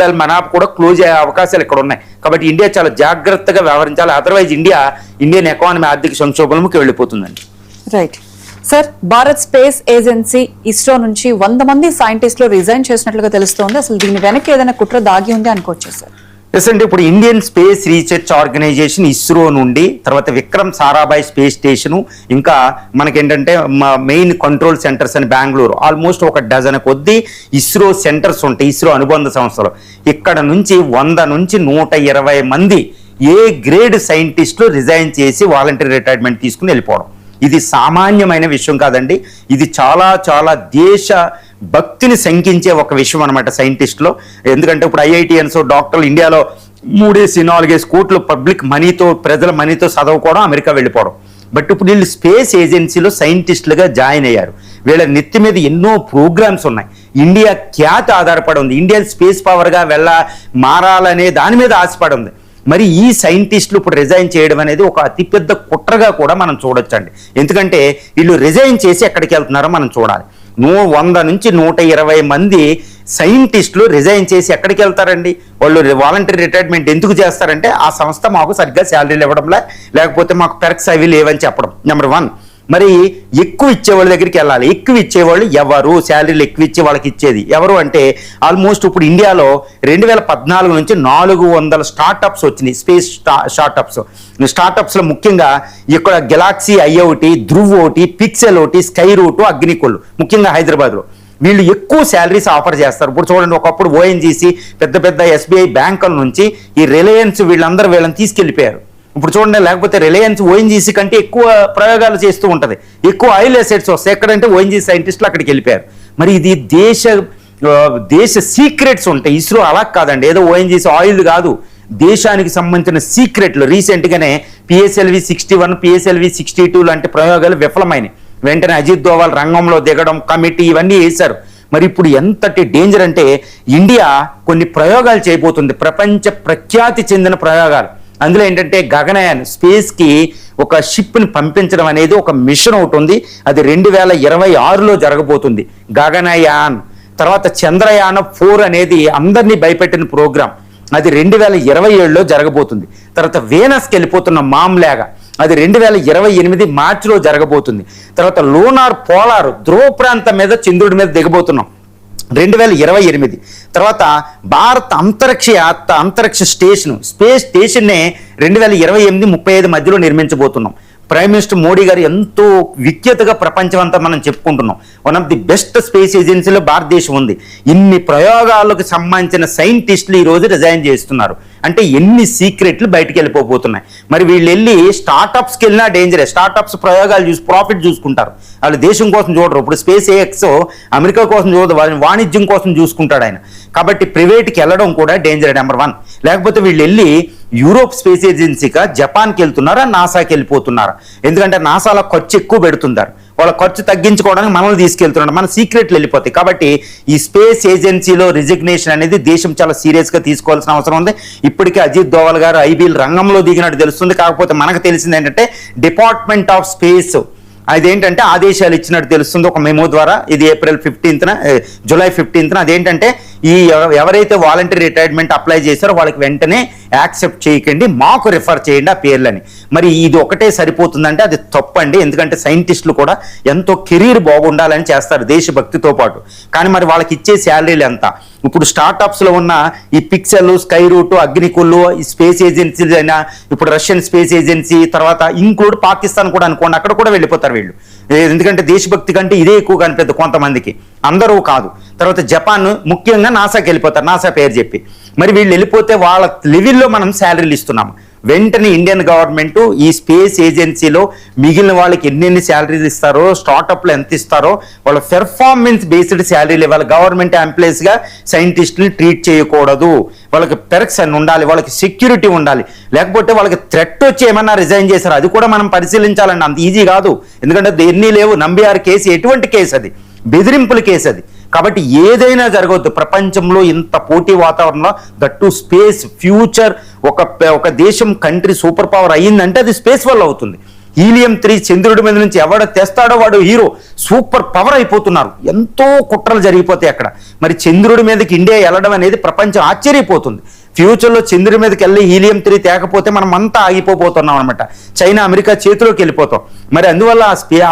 Bell మనాప్ కూడా close అయ్యే అవకాశాలు ఇక్కడ ఉన్నాయి. కాబట్టి ఇండియా చాలా జాగ్రత్తగా వ్యవహరించాలి. అదర్వైజ్ ఇండియన్ ఎకానమీ ఆర్థిక సంక్షోభంకి వెళ్ళిపోతుందండి. Right sir, Bharat space agency ISRO నుంచి 100 మంది సైంటిస్టులు రిజైన్ చేసినట్లుగా తెలుస్తోంది. అసలు దీని వెనక్కి ఏదైనా కుట్ర దాగి ఉంది అనుకోవచ్చు సార్? ఎస్ అండి, ఇప్పుడు Indian Space Research Organisation ISRO నుండి తర్వాత విక్రమ్ సారాభాయ్ స్పేస్ స్టేషను, ఇంకా మనకేంటంటే మెయిన్ కంట్రోల్ సెంటర్స్ అని బెంగళూరు, ఆల్మోస్ట్ ఒక డజన్ కొద్దీ ఇస్రో సెంటర్స్ ఉంటాయి ఇస్రో అనుబంధ సంస్థలు. ఇక్కడ నుంచి 100 నుంచి 120 మంది ఏ గ్రేడ్ సైంటిస్టులు రిజైన్ చేసి వాలంటరీ రిటైర్మెంట్ తీసుకుని వెళ్ళిపోవడం. ఇది సామాన్యమైన విషయం కాదండి. ఇది చాలా చాలా దేశ భక్తిని శంకించే ఒక విషయం అనమాట సైంటిస్టులో. ఎందుకంటే ఇప్పుడు ఐఐటిఎన్స్ డాక్టర్లు ఇండియాలో 3-4 కోట్ల పబ్లిక్ మనీతో, ప్రజల మనీతో చదువుకోవడం, అమెరికా వెళ్ళిపోవడం. బట్ ఇప్పుడు వీళ్ళు స్పేస్ ఏజెన్సీలో సైంటిస్టులుగా జాయిన్ అయ్యారు. వీళ్ళ నెత్తి మీద ఎన్నో ప్రోగ్రామ్స్ ఉన్నాయి. ఇండియా ఖ్యాతి ఆధారపడి ఉంది. ఇండియా స్పేస్ పవర్గా మారాలనే దాని మీద ఆశపడి ఉంది. మరి ఈ సైంటిస్టులు ఇప్పుడు రిజైన్ చేయడం అనేది ఒక అతిపెద్ద కుట్రగా కూడా మనం చూడొచ్చండి. ఎందుకంటే వీళ్ళు రిజైన్ చేసి ఎక్కడికి వెళ్తున్నారో మనం చూడాలి. 100 నుంచి 120 మంది సైంటిస్టులు రిజైన్ చేసి ఎక్కడికి వెళ్తారండి? వాళ్ళు వాలంటరీ రిటైర్మెంట్ ఎందుకు చేస్తారంటే ఆ సంస్థ మాకు సరిగ్గా శాలరీలు ఇవ్వడంలే, లేకపోతే మాకు పెర్క్స్ అవి లేవని చెప్పడం. నెంబర్ 1. మరి ఎక్కువ ఇచ్చేవాళ్ళ దగ్గరికి వెళ్ళాలి. ఎక్కువ ఇచ్చేవాళ్ళు ఎవరు? శాలరీలు ఎక్కువ ఇచ్చే వాళ్ళకి ఇచ్చేది ఎవరు అంటే ఆల్మోస్ట్ ఇప్పుడు ఇండియాలో 2014 నుంచి 400 స్టార్టప్స్ వచ్చినాయి. స్పేస్ స్టార్టప్స్లో ముఖ్యంగా ఇక్కడ గెలాక్సీ ఐ ఒకటి, ధ్రువ్ ఒకటి, పిక్సెల్ ఒకటి, స్కై రూట్, అగ్నికుల్, ముఖ్యంగా హైదరాబాద్లో వీళ్ళు ఎక్కువ శాలరీస్ ఆఫర్ చేస్తారు. ఇప్పుడు చూడండి, ఒకప్పుడు ఓఎన్జీసీ పెద్ద పెద్ద ఎస్బీఐ బ్యాంకుల నుంచి ఈ రిలయన్స్ వీళ్ళని తీసుకెళ్ళిపోయారు. ఇప్పుడు చూడండి, లేకపోతే రిలయన్స్ ఓఎన్జీసీ కంటే ఎక్కువ ప్రయోగాలు చేస్తూ ఉంటుంది, ఎక్కువ ఆయిల్ అసెట్స్ వస్తాయి. ఎక్కడంటే ఓఎన్జీసీ సైంటిస్టులు అక్కడికి వెళ్ళిపోయారు. మరి ఇది దేశ సీక్రెట్స్ ఉంటాయి. ఇస్రో అలా కాదండి, ఏదో ఓఎన్జీసీ ఆయిల్ కాదు, దేశానికి సంబంధించిన సీక్రెట్లు. రీసెంట్గానే పిఎస్ఎల్వి 61, పిఎస్ఎల్వి 62 లాంటి ప్రయోగాలు విఫలమైనవి. వెంటనే అజిత్ దోవల్ రంగంలో దిగడం, కమిటీ ఇవన్నీ వేశారు. మరి ఇప్పుడు ఎంతటి డేంజర్ అంటే ఇండియా కొన్ని ప్రయోగాలు చేయబోతుంది, ప్రపంచ ప్రఖ్యాతి చెందిన ప్రయోగాలు. అందులో ఏంటంటే గగనయాన్, స్పేస్కి ఒక షిప్ని పంపించడం అనేది ఒక మిషన్ ఒకటి ఉంది. అది 2026లో జరగబోతుంది గగనయాన్. తర్వాత చంద్రయాన 4 అనేది అందరినీ భయపెట్టిన ప్రోగ్రాం, అది 2027లో జరగబోతుంది. తర్వాత వేనస్కి వెళ్ళిపోతున్న మామ్లాగా, అది 2028 మార్చిలో జరగబోతుంది. తర్వాత లూనార్ పోలార్ ధ్రువ ప్రాంతం మీద చంద్రుడి మీద దిగబోతున్నాం 2028. తర్వాత భారత్ అంతరిక్ష స్పేస్ స్టేషన్నే 2028-35 మధ్యలో నిర్మించబోతున్నాం. ప్రైమ్ మినిస్టర్ మోడీ గారు ఎంతో విఖ్యాతగా ప్రపంచం అంతా మనం చెప్పుకుంటున్నాం. One of the best space ఏజెన్సీలో భారతదేశం ఉంది. ఇన్ని ప్రయోగాలకు సంబంధించిన సైంటిస్టులు ఈరోజు రిజైన్ చేస్తున్నారు అంటే ఎన్ని సీక్రెట్లు బయటికి వెళ్ళిపోతున్నాయి. మరి వీళ్ళు వెళ్ళి స్టార్టప్స్కి వెళ్ళినా డేంజరే. స్టార్టప్స్ ప్రయోగాలు చూసి ప్రాఫిట్ చూసుకుంటారు, వాళ్ళు దేశం కోసం చూడరు. ఇప్పుడు స్పేస్ ఏఎక్స్ అమెరికా కోసం చూడదు, వాళ్ళని వాణిజ్యం కోసం చూసుకుంటాడు ఆయన. కాబట్టి ప్రైవేట్కి వెళ్ళడం కూడా డేంజర్ నెంబర్ 1. లేకపోతే వీళ్ళు వెళ్ళి యూరోప్ స్పేస్ ఏజెన్సీగా జపాన్కి వెళ్తున్నారా, నాసాకి వెళ్ళిపోతున్నారా? ఎందుకంటే నాసాలో ఖర్చు ఎక్కువ పెడుతున్నారు, వాళ్ళ ఖర్చు తగ్గించుకోవడానికి మనల్ని తీసుకెళ్తున్నారు, మన సీక్రెట్లు వెళ్ళిపోతాయి. కాబట్టి ఈ స్పేస్ ఏజెన్సీలో రిజిగ్నేషన్ అనేది దేశం చాలా సీరియస్గా తీసుకోవాల్సిన అవసరం ఉంది. ఇప్పటికే అజిత్ దోవల్ గారు ఐబీఎల్ రంగంలో దిగినట్టు తెలుస్తుంది. కాకపోతే మనకు తెలిసింది ఏంటంటే డిపార్ట్మెంట్ ఆఫ్ స్పేస్ అదేంటంటే ఆదేశాలు ఇచ్చినట్టు తెలుస్తుంది ఒక మెమో ద్వారా. ఇది జూలై 15న. అదేంటంటే ఎవరైతే వాలంటరీ రిటైర్మెంట్ అప్లై చేశారో వాళ్ళకి వెంటనే యాక్సెప్ట్ చేయకండి, మాకు రిఫర్ చేయండి ఆ పేర్లని. మరి ఇది ఒకటే సరిపోతుందంటే అది తప్పండి. ఎందుకంటే సైంటిస్టులు కూడా ఎంతో కెరీర్ బాగుండాలని చేస్తారు దేశభక్తితో పాటు. కానీ మరి వాళ్ళకి ఇచ్చే శాలరీలు ఎంత? ఇప్పుడు స్టార్టప్స్లో ఉన్న ఈ పిక్సెల్, స్కై రూట్, అగ్నికుల్, ఈ స్పేస్ ఏజెన్సీలు అయినా, ఇప్పుడు రష్యన్ స్పేస్ ఏజెన్సీ, తర్వాత ఇంక్లూడ్ పాకిస్తాన్ కూడా అనుకోండి, అక్కడ కూడా వెళ్ళిపోతారు వీళ్ళు. ఎందుకంటే దేశభక్తి కంటే ఇదే ఎక్కువ కనిపిద్దు కొంతమందికి, అందరూ కాదు. తర్వాత జపాన్, ముఖ్యంగా నాసాకి వెళ్ళిపోతారు, నాసా పేరు చెప్పి. మరి వీళ్ళు వెళ్ళిపోతే వాళ్ళ లెవెల్లో మనం శాలరీలు ఇస్తున్నాము. వెంటనే ఇండియన్ గవర్నమెంట్ ఈ స్పేస్ ఏజెన్సీలో మిగిలిన వాళ్ళకి ఎన్ని శాలరీలు ఇస్తారో, స్టార్టప్లు ఎంత ఇస్తారో వాళ్ళ పెర్ఫార్మెన్స్ బేస్డ్ శాలరీలు ఇవ్వాలి. గవర్నమెంట్ ఎంప్లాయీస్గా సైంటిస్టులు ట్రీట్ చేయకూడదు. వాళ్ళకి పెర్క్స్ అని ఉండాలి, వాళ్ళకి సెక్యూరిటీ ఉండాలి. లేకపోతే వాళ్ళకి థ్రెట్ వచ్చి ఏమన్నా రిజైన్ చేశారు అది కూడా మనం పరిశీలించాలండి. అంత ఈజీ కాదు. ఎందుకంటే ఎన్ని లేవు. నంబియార్ కేసు ఎటువంటి కేసు? అది బెదిరింపుల కేసు అది. కాబట్టి ఏదైనా జరగవద్దు ప్రపంచంలో ఇంత పోటీ వాతావరణంలో. దట్టు స్పేస్ ఫ్యూచర్, ఒక దేశం కంట్రీ సూపర్ పవర్ అయ్యిందంటే అది స్పేస్ వల్ల అవుతుంది. హీలియం-3 చంద్రుడి మీద నుంచి ఎవడ తెస్తాడో వాడు హీరో, సూపర్ పవర్ అయిపోతున్నారు. ఎంతో కుట్రలు జరిగిపోతాయి అక్కడ. మరి చంద్రుడి మీదకి ఇండియా వెళ్ళడం అనేది ప్రపంచం ఆశ్చర్యపోతుంది. ఫ్యూచర్లో చంద్రుడి మీదకి వెళ్ళి హీలియం-3 తేకపోతే మనం అంతా ఆగిపోతున్నాం అనమాట. చైనా అమెరికా చేతిలోకి వెళ్ళిపోతాం. మరి అందువల్ల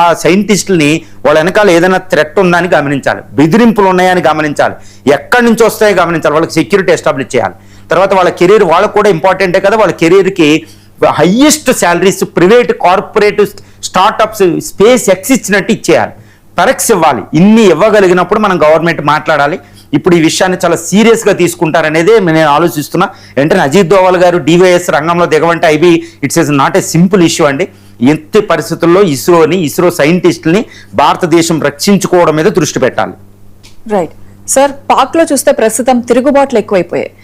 ఆ సైంటిస్టులని వాళ్ళ వెనకాల ఏదైనా థ్రెట్ ఉందని గమనించాలి, బెదిరింపులు ఉన్నాయని గమనించాలి, ఎక్కడి నుంచి వస్తాయో గమనించాలి, వాళ్ళకి సెక్యూరిటీ ఎస్టాబ్లిష్ చేయాలి. తర్వాత వాళ్ళ కెరీర్ వాళ్ళకు కూడా ఇంపార్టెంటే కదా. వాళ్ళ కెరీర్కి highest salaries private corporate startups SpaceX ఇచ్చినట్టు ఇచ్చేయాలి, పరక్స్ ఇవ్వాలి. ఇన్ని ఇవ్వగలిగినప్పుడు మనం గవర్నమెంట్ మాట్లాడాలి. ఇప్పుడు ఈ విషయాన్ని చాలా సీరియస్గా తీసుకుంటారనేదే నేను ఆలోచిస్తున్నా. వెంటనే అజిత్ దోవల్ గారు డివైఎస్ రంగంలో దిగవంటే IB it's is not a simple issue అండి. ఎత్తి పరిస్థితుల్లో ఇస్రో సైంటిస్టుల్ని భారతదేశం రక్షించుకోవడం మీద దృష్టి పెట్టాలి. రైట్ సార్, పాక్ లో చూస్తే ప్రస్తుతం తిరుగుబాట్లు ఎక్కువైపోయాయి.